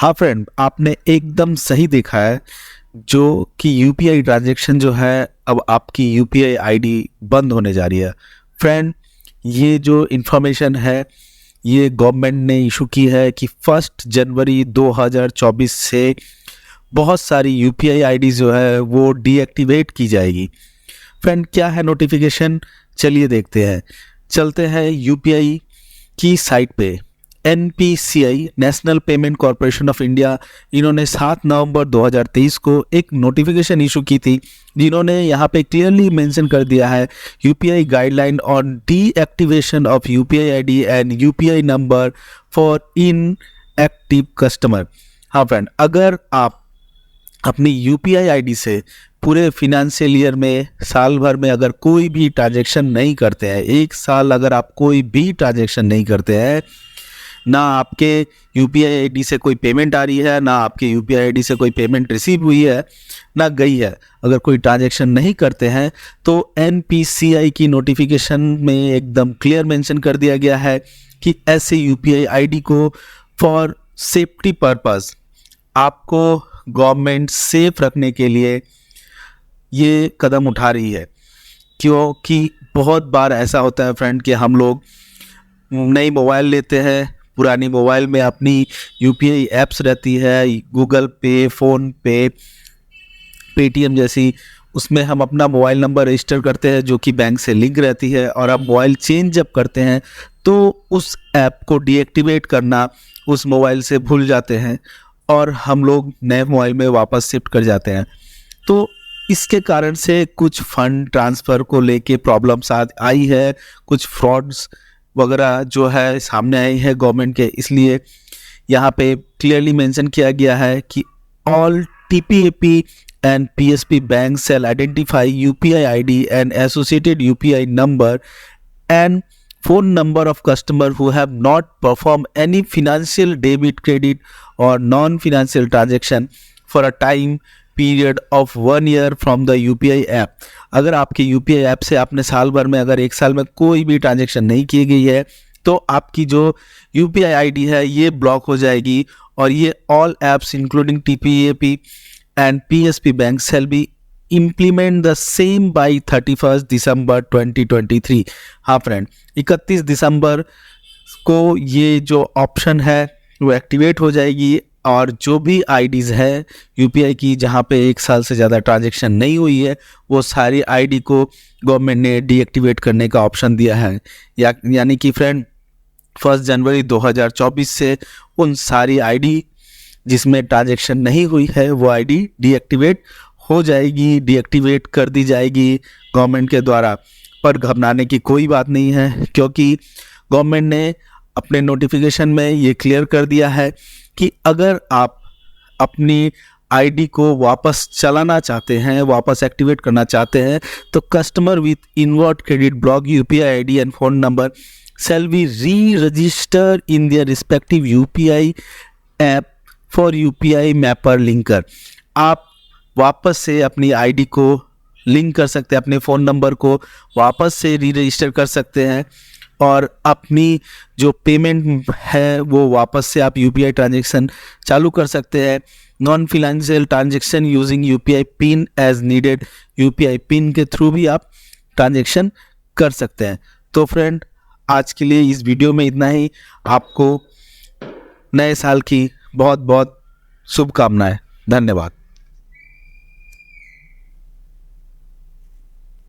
हाँ फ्रेंड, आपने एकदम सही देखा है। जो कि यूपीआई ट्रांजैक्शन जो है, अब आपकी यूपीआई आईडी बंद होने जा रही है। फ्रेंड, ये जो इन्फॉर्मेशन है ये गवर्नमेंट ने इशू की है कि 1 जनवरी 2024 से बहुत सारी यूपीआई आईडी जो है वो डीएक्टिवेट की जाएगी। फ्रेंड, क्या है नोटिफिकेशन, चलिए देखते हैं। चलते हैं यूपीआई की साइट पे। NPCI, national payment corporation of India, इन्होंने 7 नवंबर 2023 को एक नोटिफिकेशन इशू की थी, जिन्होंने यहाँ पे क्लियरली मेंशन कर दिया है UPI guideline on deactivation of UPI ID and UPI number for inactive customer. हाँ फ्रेंड, अगर आप अपनी यूपीआई आईडी से पूरे फिनेंशियल ईयर में, साल भर में अगर कोई भी ट्रांजैक्शन नहीं करते हैं, एक साल अगर आप कोई भी ट्रांजैक्शन नहीं करते हैं, ना आपके यूपीआई आईडी से कोई पेमेंट आ रही है, ना आपके यूपीआई आईडी से कोई पेमेंट रिसीव हुई है, ना गई है, अगर कोई ट्रांजैक्शन नहीं करते हैं, तो एनपीसीआई की नोटिफिकेशन में एकदम क्लियर मेंशन कर दिया गया है कि ऐसे यूपीआई आईडी को फॉर सेफ्टी पर्पस आपको गवर्नमेंट सेफ रखने के लिए ये कदम उठा रही है। क्योंकि बहुत बार ऐसा होता है फ्रेंड कि हम लोग नई मोबाइल लेते हैं, पुरानी मोबाइल में अपनी यूपीआई ऐप्स रहती है, गूगल पे, फ़ोन पे, पेटीएम जैसी, उसमें हम अपना मोबाइल नंबर रजिस्टर करते हैं जो कि बैंक से लिंक रहती है, और अब मोबाइल चेंज जब करते हैं तो उस ऐप को डीएक्टिवेट करना उस मोबाइल से भूल जाते हैं और हम लोग नए मोबाइल में वापस शिफ्ट कर जाते हैं। तो इसके कारण से कुछ फंड ट्रांसफ़र को लेके प्रॉब्लम्स आई है, कुछ फ्रॉड्स वगैरह जो है सामने आई है गवर्नमेंट के। इसलिए यहाँ पे क्लियरली मेंशन किया गया है कि all TPAP and PSP bank shall identify UPI ID and associated UPI number and phone number of customer who have not performed any financial debit, credit or non-financial transaction for a time period of 1 year from the UPI app। अगर आपके UPI app से आपने साल भर में, अगर एक साल में कोई भी ट्रांजेक्शन नहीं की गई है, तो आपकी जो UPI आईडी है ये ब्लॉक हो जाएगी, और ये all apps including TPAP and PSP bank shall be implement the same by 31 दिसंबर 2023। हाँ फ्रेंड, 31 दिसंबर को ये जो ऑप्शन है वो एक्टिवेट हो जाएगी, और जो भी आईडीज़ है यूपीआई की जहाँ पे एक साल से ज़्यादा ट्रांजैक्शन नहीं हुई है, वो सारी आईडी को गवर्नमेंट ने डीएक्टिवेट करने का ऑप्शन दिया है। यानी कि फ्रेंड, 1 जनवरी 2024 से उन सारी आईडी जिसमें ट्रांजैक्शन नहीं हुई है वो आईडी डीएक्टिवेट हो जाएगी, डीएक्टिवेट कर दी जाएगी गवर्नमेंट के द्वारा। पर घबराने की कोई बात नहीं है, क्योंकि गवर्नमेंट ने अपने नोटिफिकेशन में ये क्लियर कर दिया है कि अगर आप अपनी आईडी को वापस चलाना चाहते हैं, वापस एक्टिवेट करना चाहते हैं, तो customer with invert credit block UPI ID and phone number shall be re-registered in their respective UPI app for UPI mapper linker। आप वापस से अपनी आईडी को लिंक कर सकते हैं, अपने फ़ोन नंबर को वापस से री रजिस्टर कर सकते हैं, और अपनी जो पेमेंट है वो वापस से आप यूपीआई ट्रांजैक्शन चालू कर सकते हैं। Non financial transaction using UPI PIN as needed, UPI PIN के थ्रू भी आप ट्रांजैक्शन कर सकते हैं। तो फ्रेंड, आज के लिए इस वीडियो में इतना ही। आपको नए साल की बहुत बहुत शुभकामनाएं। धन्यवाद।